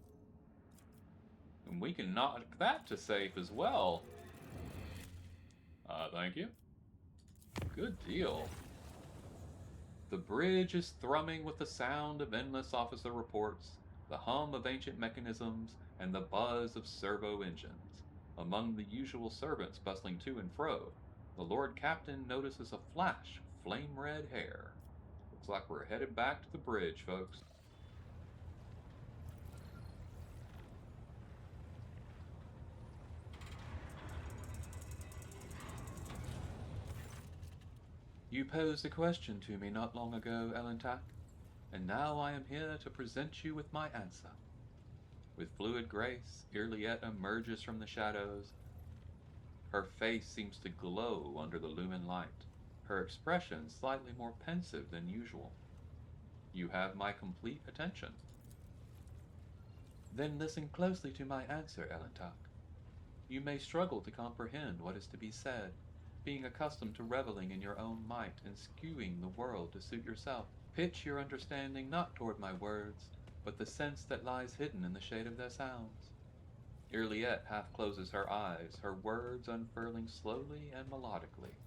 And we can knock that to safe as well. Thank you. Good deal. The bridge is thrumming with the sound of endless officer reports, the hum of ancient mechanisms, and the buzz of servo engines. Among the usual servants bustling to and fro, the Lord Captain notices a flash of flame-red hair. Looks like we're headed back to the bridge, folks. You posed a question to me not long ago, Elentak, and now I am here to present you with my answer. With fluid grace, Irliet emerges from the shadows. Her face seems to glow under the lumen light, her expression slightly more pensive than usual. You have my complete attention. Then listen closely to my answer, Elentak. You may struggle to comprehend what is to be said, being accustomed to reveling in your own might and skewing the world to suit yourself. Pitch your understanding not toward my words, but the sense that lies hidden in the shade of their sounds. Irliet half closes her eyes, her words unfurling slowly and melodically.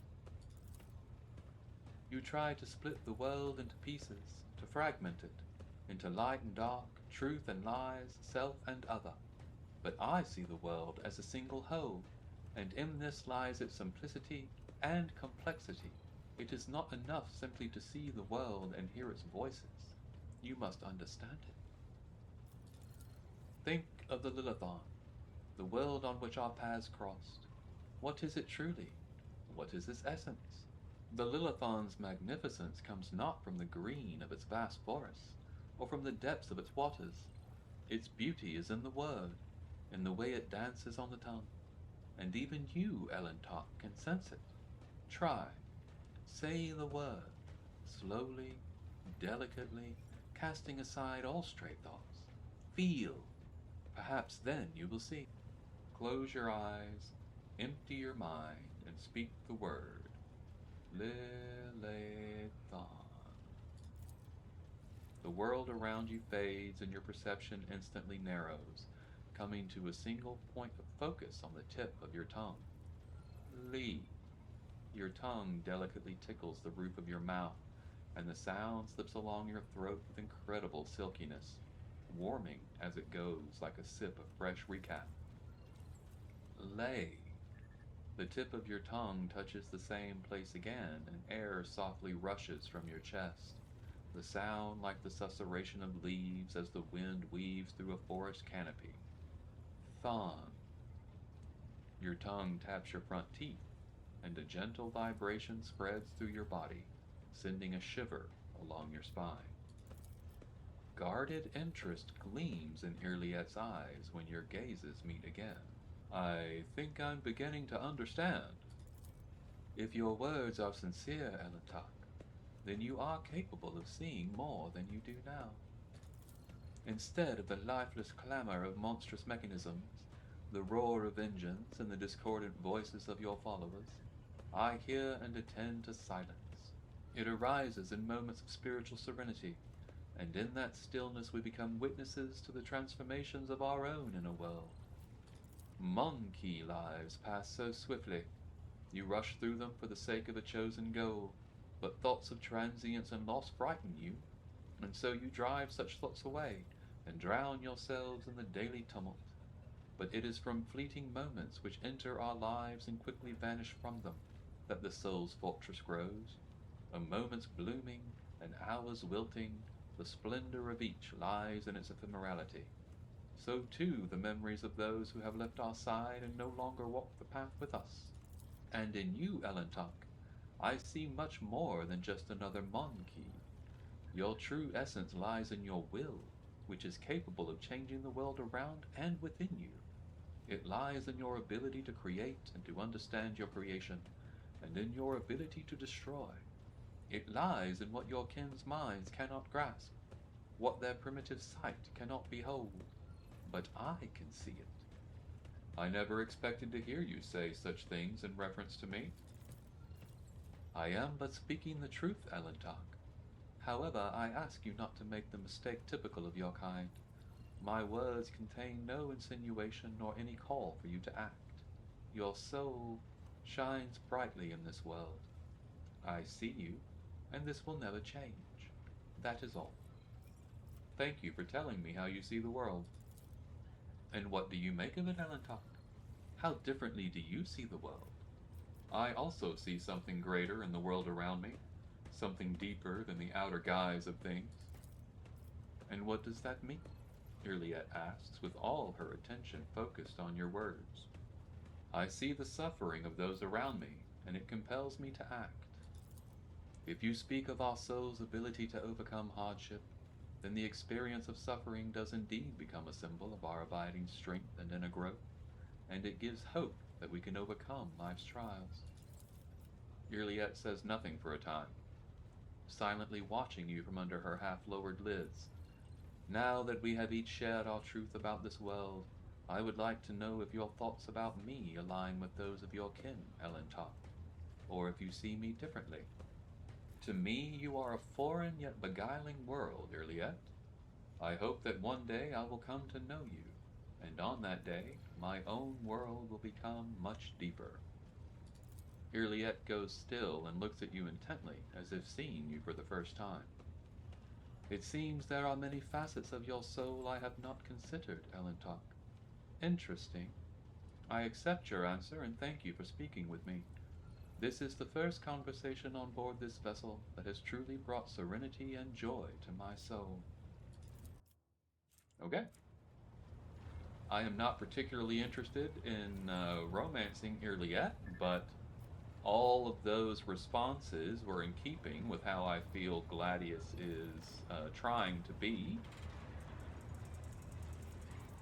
You try to split the world into pieces, to fragment it, into light and dark, truth and lies, self and other. But I see the world as a single whole, and in this lies its simplicity and complexity. It is not enough simply to see the world and hear its voices. You must understand it. Think of the Lilithon, the world on which our paths crossed. What is it truly? What is its essence? The Lilithon's magnificence comes not from the green of its vast forests, or from the depths of its waters. Its beauty is in the word, in the way it dances on the tongue. and even you, Elentok, can sense it. Try. Say the word, slowly, delicately, casting aside all stray thoughts. Feel. Perhaps then you will see. Close your eyes, empty your mind, and speak the word. Lilithon. The world around you fades and your perception instantly narrows, coming to a single point of focus on the tip of your tongue. Lee. Your tongue delicately tickles the roof of your mouth, and the sound slips along your throat with incredible silkiness, warming as it goes like a sip of fresh recap. Lay. The tip of your tongue touches the same place again, and air softly rushes from your chest. The sound like the susurration of leaves as the wind weaves through a forest canopy. Thon. Your tongue taps your front teeth, and a gentle vibration spreads through your body, sending a shiver along your spine. Guarded interest gleams in Irliet's eyes when your gazes meet again. I think I'm beginning to understand. If your words are sincere, Elentok, then you are capable of seeing more than you do now. Instead of the lifeless clamor of monstrous mechanisms, the roar of vengeance, and the discordant voices of your followers, I hear and attend to silence. It arises in moments of spiritual serenity, and in that stillness we become witnesses to the transformations of our own inner world. Monkey lives pass so swiftly. You rush through them for the sake of a chosen goal, but thoughts of transience and loss frighten you, and so you drive such thoughts away and drown yourselves in the daily tumult. But it is from fleeting moments which enter our lives and quickly vanish from them that the soul's fortress grows. A moment's blooming, an hour's wilting, the splendor of each lies in its ephemerality. So too the memories of those who have left our side and no longer walk the path with us. And in you, Elentok, I see much more than just another monkey. Your true essence lies in your will, which is capable of changing the world around and within you. It lies in your ability to create and to understand your creation, and in your ability to destroy. It lies in what your kin's minds cannot grasp, what their primitive sight cannot behold. But I can see it. I never expected to hear you say such things in reference to me. I am but speaking the truth, Elentok. However, I ask you not to make the mistake typical of your kind. My words contain no insinuation nor any call for you to act. Your soul shines brightly in this world. I see you, and this will never change. That is all. Thank you for telling me how you see the world. And what do you make of it, Elentok? How differently do you see the world? I also see something greater in the world around me, something deeper than the outer guise of things. And what does that mean? Irliet asks, with all her attention focused on your words. I see the suffering of those around me, and it compels me to act. If you speak of our soul's ability to overcome hardship, then the experience of suffering does indeed become a symbol of our abiding strength and inner growth, and it gives hope that we can overcome life's trials. Irliet says nothing for a time, silently watching you from under her half-lowered lids. Now that we have each shared our truth about this world, I would like to know if your thoughts about me align with those of your kin, Elentok, or if you see me differently. To me, you are a foreign yet beguiling world, Irliet. I hope that one day I will come to know you, and on that day, my own world will become much deeper. Irliet goes still and looks at you intently, as if seeing you for the first time. It seems there are many facets of your soul I have not considered, Elentok. Interesting. I accept your answer and thank you for speaking with me. This is the first conversation on board this vessel that has truly brought serenity and joy to my soul. Okay. I am not particularly interested in romancing Irliet, but all of those responses were in keeping with how I feel Gladius is trying to be.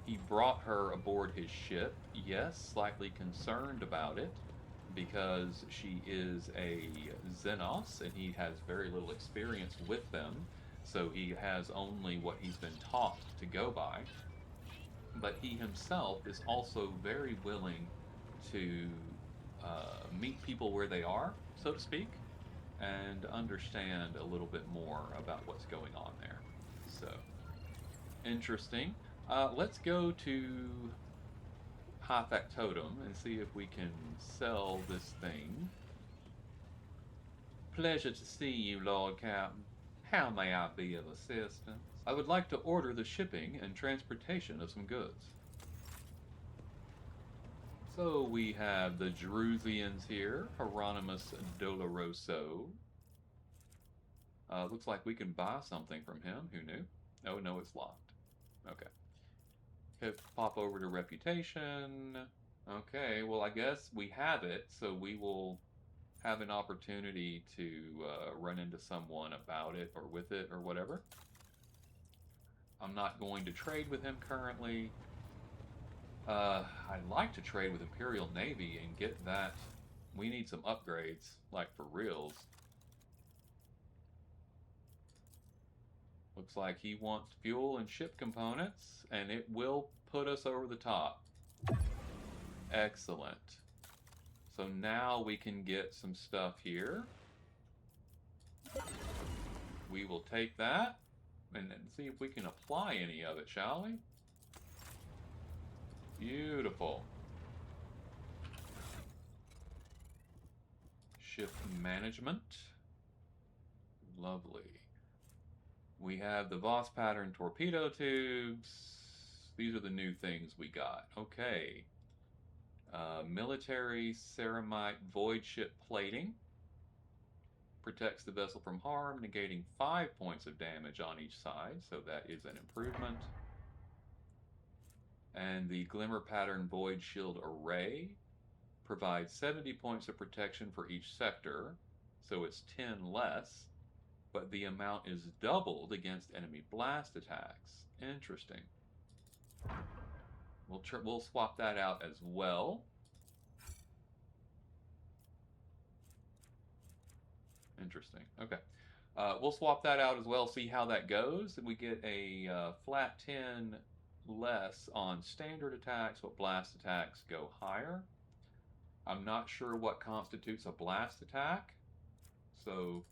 He brought her aboard his ship, yes, slightly concerned about it, because she is a Xenos and he has very little experience with them, so he has only what he's been taught to go by. But he himself is also very willing to meet people where they are, so to speak, and understand a little bit more about what's going on there. So, interesting. Let's go to High Factotum and see if we can sell this thing. Pleasure to see you, Lord Captain. How may I be of assistance? I would like to order the shipping and transportation of some goods. So we have the Drusians here, Hieronymus Doloroso. Looks like we can buy something from him. Who knew? Oh, no, it's locked. Okay. Pop over to reputation. Okay, well, I guess we have it, so we will have an opportunity to run into someone about it or with it or whatever. I'm not going to trade with him currently. I'd like to trade with Imperial Navy and get that. We need some upgrades, like for reals. Looks like he wants fuel and ship components, and it will put us over the top. Excellent. So now we can get some stuff here. We will take that and then see if we can apply any of it, shall we? Beautiful. Ship management. Lovely. We have the Voss pattern torpedo tubes. These are the new things we got. Okay. Military ceramite Voidship plating. Protects the vessel from harm, negating 5 points of damage on each side, so that is an improvement. And the Glimmer pattern Void Shield Array provides 70 points of protection for each sector, so it's 10 less, but the amount is doubled against enemy blast attacks. Interesting. We'll swap that out as well. Interesting. Okay. We'll swap that out as well, see how that goes. We get a flat 10 less on standard attacks, but blast attacks go higher. I'm not sure what constitutes a blast attack, so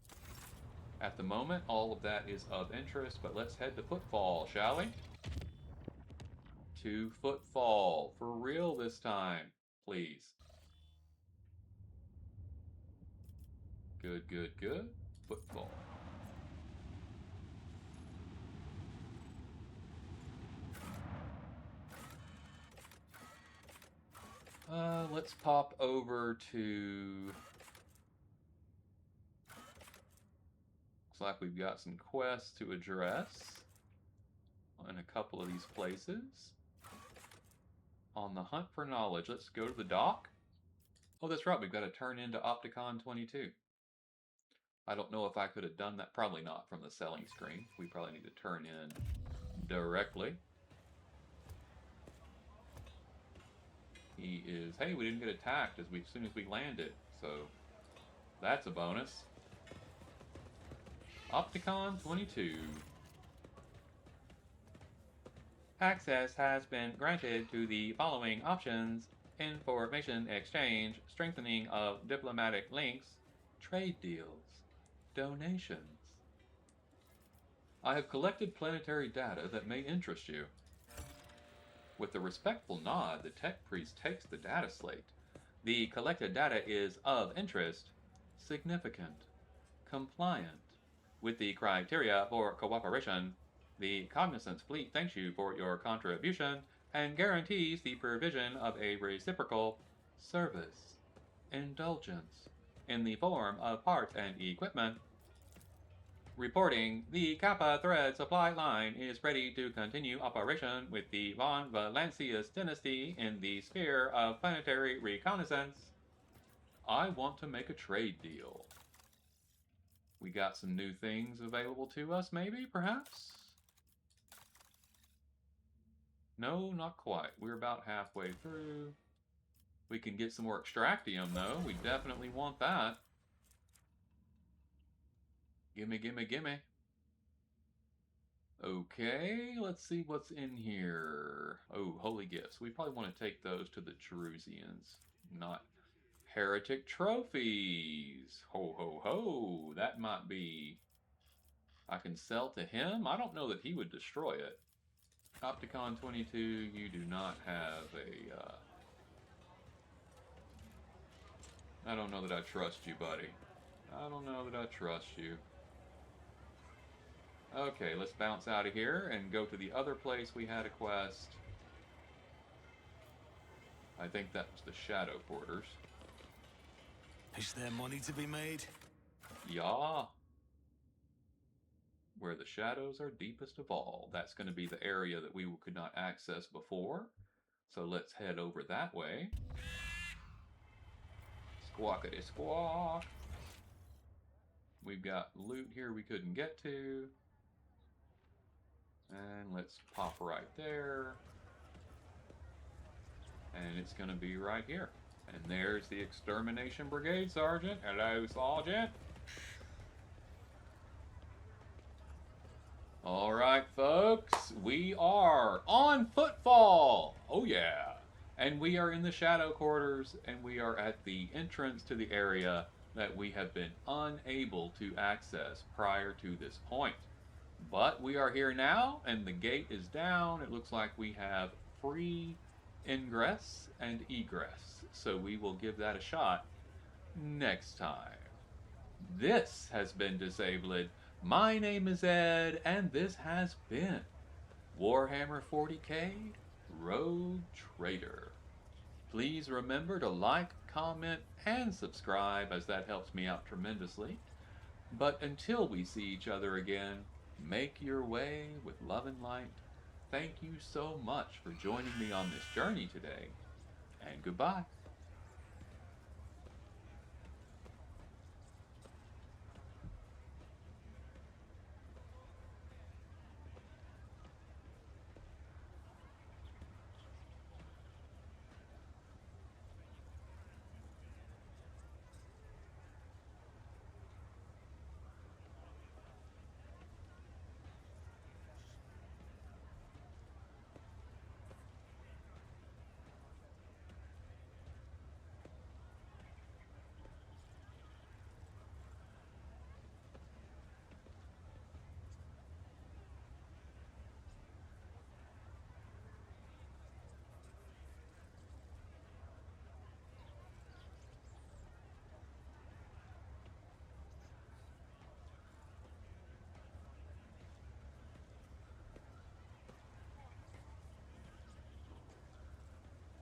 at the moment, all of that is of interest, but let's head to Footfall, shall we? To Footfall. For real this time, please. Good, good, good. Footfall. Let's pop over to... Looks like we've got some quests to address in a couple of these places. On the hunt for knowledge, let's go to the dock. Oh, that's right, we've got to turn into Opticon 22. I don't know if I could have done that. Probably not from the selling screen. We probably need to turn in directly. He is... Hey, we didn't get attacked as soon as we landed, so that's a bonus. Opticon 22. Access has been granted to the following options: information exchange, strengthening of diplomatic links, trade deals, donations. I have collected planetary data that may interest you. With a respectful nod, the tech priest takes the data slate. The collected data is of interest, significant, compliant with the criteria for cooperation. The Cognizance Fleet thanks you for your contribution and guarantees the provision of a reciprocal service, indulgence, in the form of parts and equipment. Reporting, the Kappa Thread supply line is ready to continue operation with the Von Valancius dynasty in the sphere of planetary reconnaissance. I want to make a trade deal. We got some new things available to us, maybe, perhaps? No, not quite. We're about halfway through. We can get some more extractium, though. We definitely want that. Gimme, gimme, gimme. Okay, let's see what's in here. Oh, holy gifts. We probably want to take those to the Jerusians, not heretic trophies. Ho, ho, ho. That might be... I can sell to him? I don't know that he would destroy it. Opticon 22, you do not have a... I don't know that I trust you, buddy. I don't know that I trust you. Okay, let's bounce out of here and go to the other place we had a quest. I think that was the Shadow Quarters. Is there money to be made? Yeah. Where the shadows are deepest of all. That's going to be the area that we could not access before. So let's head over that way. Squawkity squawk. We've got loot here we couldn't get to. And let's pop right there. And it's going to be right here. And there's the Extermination Brigade, Sergeant. Hello, Sergeant. All right, folks. We are on Footfall. Oh, yeah. And we are in the Shadow Quarters, and we are at the entrance to the area that we have been unable to access prior to this point. But we are here now, and the gate is down. It looks like we have free ingress and egress. So we will give that a shot next time. This has been Disabled. My name is Ed, and this has been Warhammer 40k Rogue Trader. Please remember to like, comment, and subscribe, as that helps me out tremendously. But until we see each other again, make your way with love and light. Thank you so much for joining me on this journey today, and goodbye.